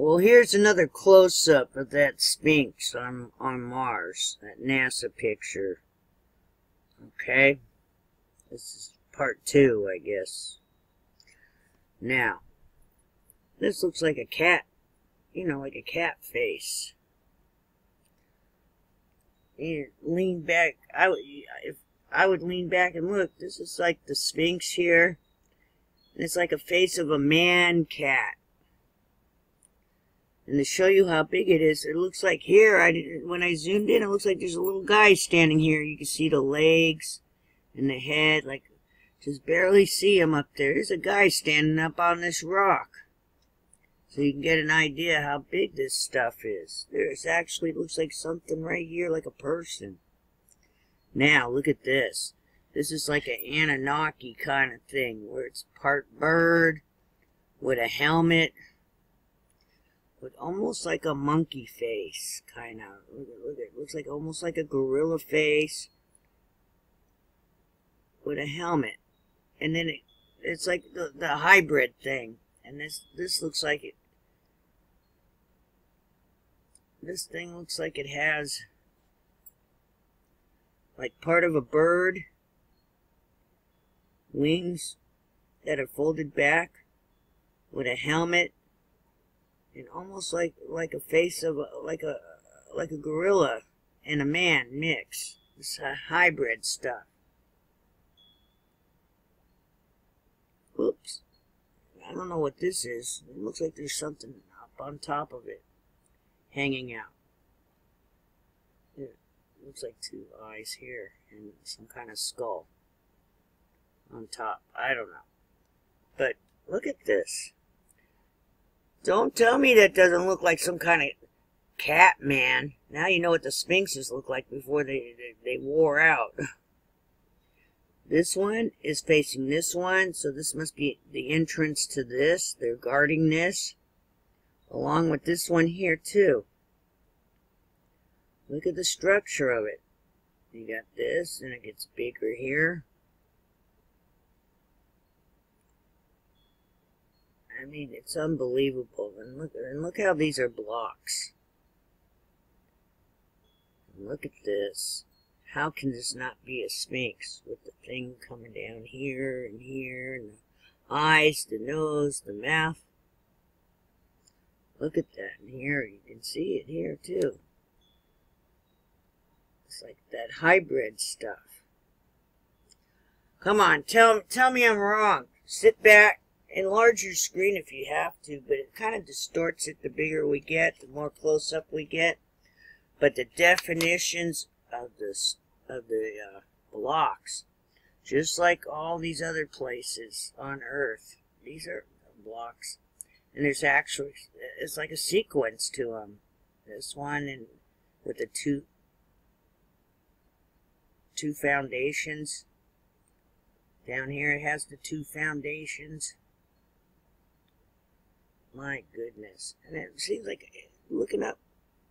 Well, here's another close-up of that Sphinx on Mars, that NASA picture. Okay? This is part 2, I guess. Now, this looks like a cat, you know, like a cat face. And lean back, if I would lean back and look, this is like the Sphinx here. And it's like a face of a man-cat. And to show you how big it is, it looks like here, when I zoomed in, it looks like there's a little guy standing here. You can see the legs and the head, like, just barely see him up there. There's a guy standing up on this rock. So you can get an idea how big this stuff is. There's actually, looks like something right here, like a person. Now, look at this. This is like an Annunaki kind of thing, where it's part bird, with a helmet, with almost like a monkey face, kind of. Look at it. Looks like almost like a gorilla face with a helmet. And then it's like the hybrid thing. And this looks like it. This thing looks like it has like part of a bird, wings that are folded back, with a helmet. And almost like a face of like a gorilla and a man mix. This hybrid stuff. Oops. I don't know what this is. It looks like there's something up on top of it, hanging out. It looks like 2 eyes here and some kind of skull on top. I don't know. But look at this. Don't tell me that doesn't look like some kind of cat man. Now you know what the Sphinxes look like before they wore out. This one is facing this one, so this must be the entrance to this. They're guarding this, along with this one here too. Look at the structure of it. You got this, and it gets bigger here. I mean, it's unbelievable. And look how these are blocks. And look at this. How can this not be a Sphinx with the thing coming down here, and the eyes, the nose, the mouth? Look at that. And here, you can see it here too. It's like that hybrid stuff. Come on, tell me I'm wrong. Sit back. Enlarge your screen if you have to, but it kind of distorts it the bigger we get, the more close-up we get. But the definitions of the blocks, just like all these other places on Earth, these are blocks. And there's actually, it's like a sequence to them. This one, and with the two foundations. Down here it has the 2 foundations. My goodness. And it seems like, looking up,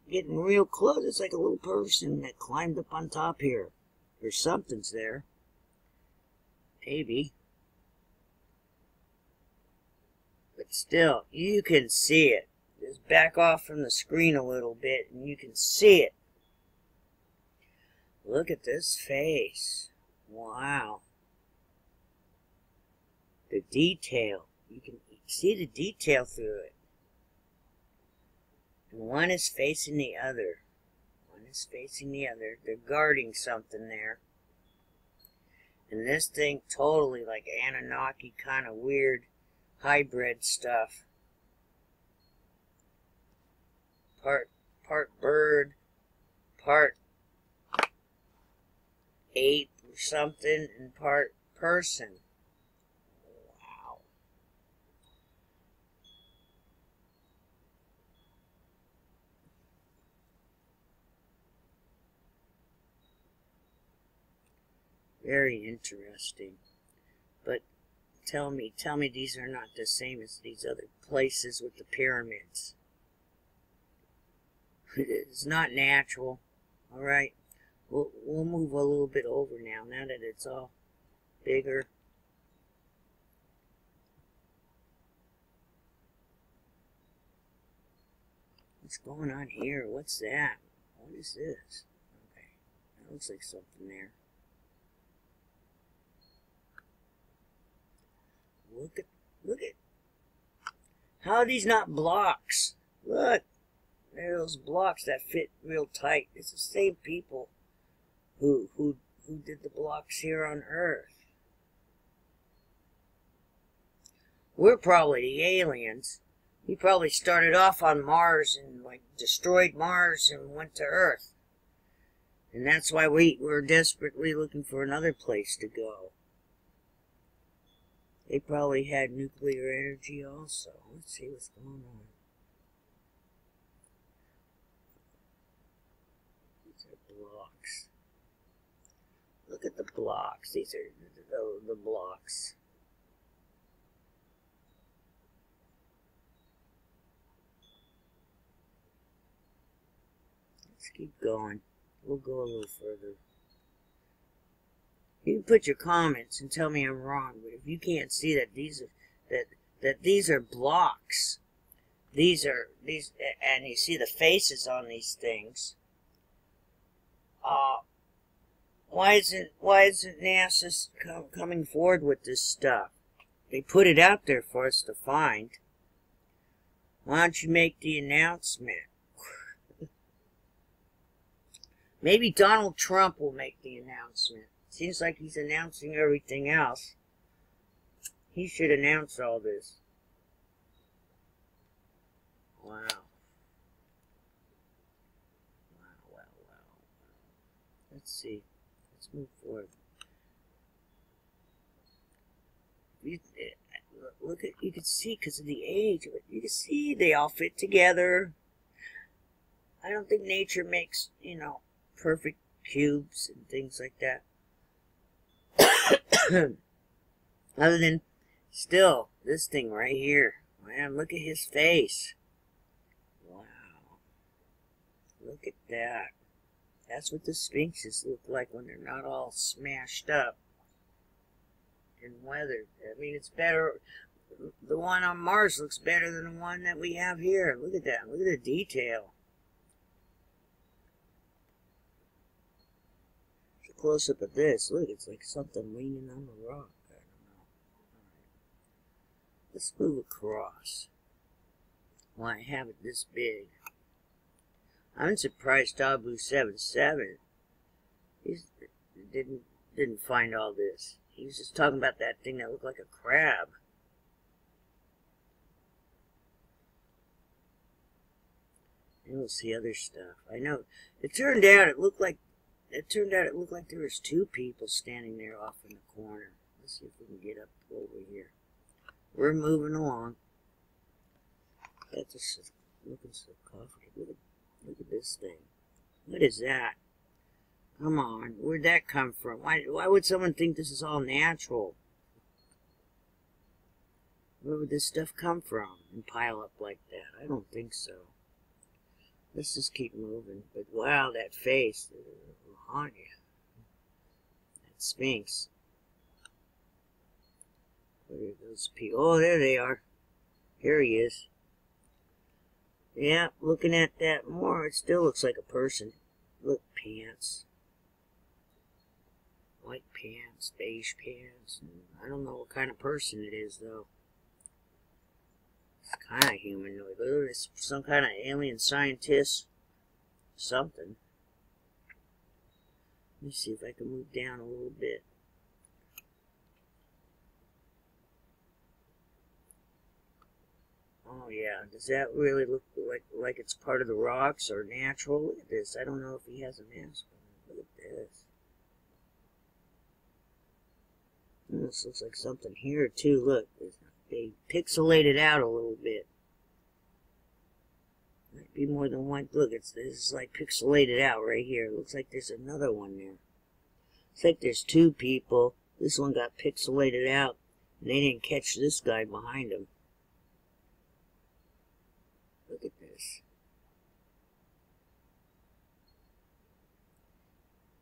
getting real close, it's like a little person that climbed up on top here. Or something's there. Maybe. But still, you can see it. Just back off from the screen a little bit and you can see it. Look at this face. Wow. The detail. You can see the detail through it. And one is facing the other. One is facing the other. They're guarding something there. And this thing totally like Annunaki kind of weird hybrid stuff. Part bird, part ape or something, and part person. Wow. Very interesting. But tell me these are not the same as these other places with the pyramids. It's not natural. Alright. We'll move a little bit over now that it's all bigger. What's going on here? What's that? What is this? Okay, that looks like something there. Look at. How are these not blocks? Look, there are those blocks that fit real tight. It's the same people who did the blocks here on Earth. We're probably the aliens. We probably started off on Mars and like destroyed Mars and went to Earth. And that's why we're desperately looking for another place to go. They probably had nuclear energy also. Let's see what's going on. These are blocks. Look at the blocks. These are the blocks. Let's keep going. We'll go a little further. You can put your comments and tell me I'm wrong, but if you can't see that these are blocks, these, and you see the faces on these things. Why isn't NASA coming forward with this stuff? They put it out there for us to find. Why don't you make the announcement? Maybe Donald Trump will make the announcement. Seems like he's announcing everything else. He should announce all this. Wow. Wow. Let's see. Let's move forward. Look at, you can see because of the age. You can see they all fit together. I don't think nature makes, perfect cubes and things like that. Other than, still, this thing right here. Man, look at his face. Wow. Look at that. That's what the Sphinxes look like when they're not all smashed up and weathered. I mean, it's better. The one on Mars looks better than the one that we have here. Look at that. Look at the detail. Close up at this. Look, it's like something leaning on the rock. I don't know. Alright. Let's move across. Why I have it this big. I'm surprised Tabu 77 didn't find all this. He was just talking about that thing that looked like a crab. And we'll see other stuff. I know. It turned out it looked like there was two people standing there off in the corner. Let's see if we can get up over here. We're moving along. That's just looking so comfortable. Look at this thing. What is that? Come on. Where'd that come from? Why would someone think this is all natural? Where would this stuff come from and pile up like that? I don't think so. Let's just keep moving. But wow, that face. On you. That Sphinx. Where are those people? Oh, there they are. Here he is. Yeah, looking at that more, it still looks like a person. Look, pants. White pants, beige pants. I don't know what kind of person it is, though. It's kind of humanoid. It's some kind of alien scientist. Something. Let me see if I can move down a little bit. Oh yeah, does that really look like it's part of the rocks or natural? Look at this. I don't know if he has a mask on. Look at this. This looks like something here too. Look, they pixelated out a little bit. Might be more than one. Look, this is like pixelated out right here. It looks like there's another one there. It's like there's two people. This one got pixelated out, and they didn't catch this guy behind him. Look at this.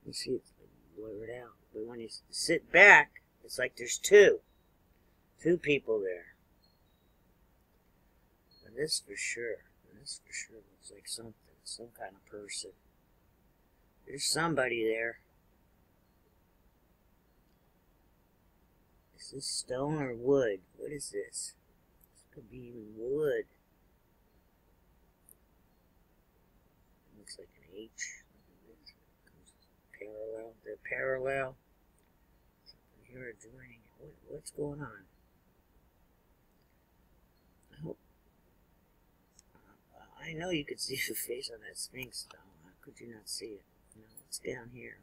You see it's blurred out. But when you sit back, it's like there's two people there. And this for sure. This for sure looks like something. Some kind of person. There's somebody there. Is this stone or wood? What is this? This could be even wood. It looks like an H. Parallel. They're parallel. Something here joining it. What's going on? I hope. I know you could see the face on that Sphinx, though. How could you not see it? You know, it's down here.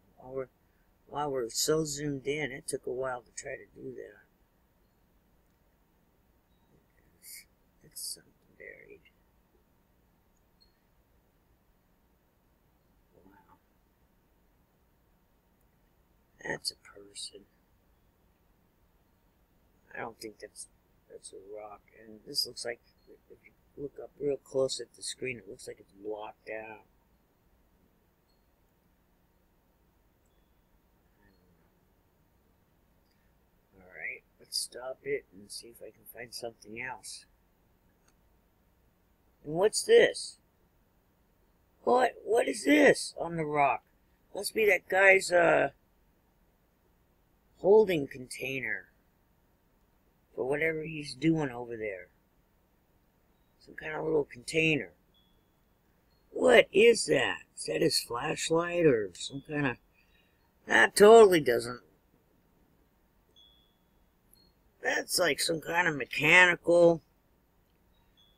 While we're so zoomed in, it took a while to try to do that. It's something buried. Wow. That's a person. I don't think that's a rock. And this looks like, if you look up real close at the screen, it looks like it's blocked out. Alright, let's stop it and see if I can find something else. And what's this? What is this on the rock? Must be that guy's holding container for whatever he's doing over there. Some kind of little container. What is that? Is that his flashlight or some kind of... That totally doesn't... That's like some kind of mechanical,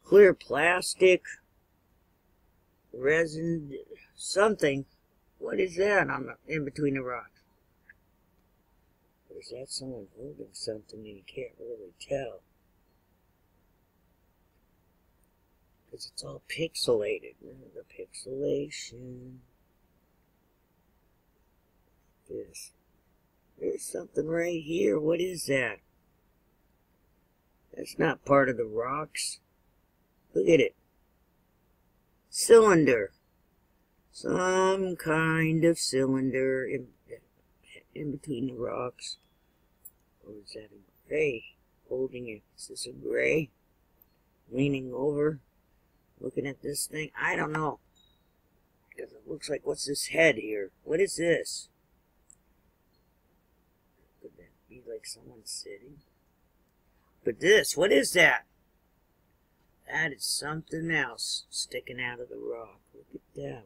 clear plastic, resin, something. What is that on the, in between the rocks? Or is that someone holding something and you can't really tell? Because it's all pixelated. The pixelation. This. There's something right here. What is that? That's not part of the rocks. Look at it. Cylinder. Some kind of cylinder in between the rocks. Or is that a gray holding it? Is this a gray? Leaning over, looking at this thing? I don't know. Because it looks like, what's this head here? What is this? Could that be like someone sitting? But this, what is that? That is something else sticking out of the rock. Look at that.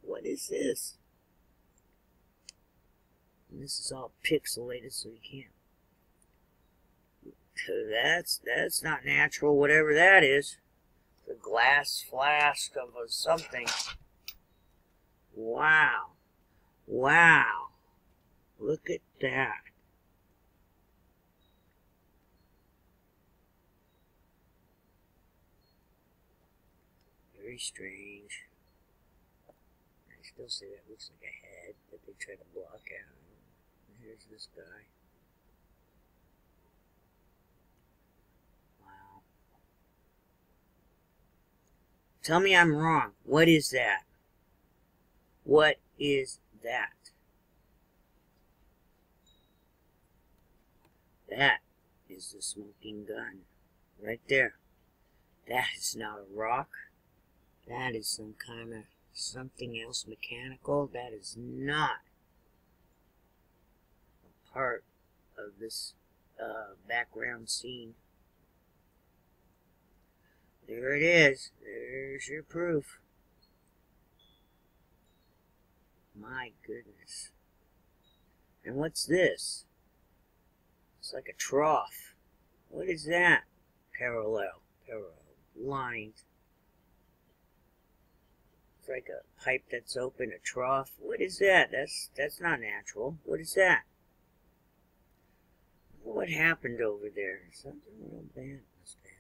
What is this? And this is all pixelated, so you can't. That's not natural, whatever that is. The glass flask of something. Wow. Wow. Look at that. Very strange. I still say that looks like a head that they try to block out. And here's this guy. Wow. Tell me I'm wrong. What is that? What is that? That is the smoking gun. Right there. That is not a rock. That is some kind of something else mechanical. That is not a part of this background scene. There it is. There's your proof. My goodness. And what's this? It's like a trough. What is that? Parallel. Lined. It's like a pipe that's open, a trough. What is that? That's not natural. What is that? What happened over there? Something real bad must have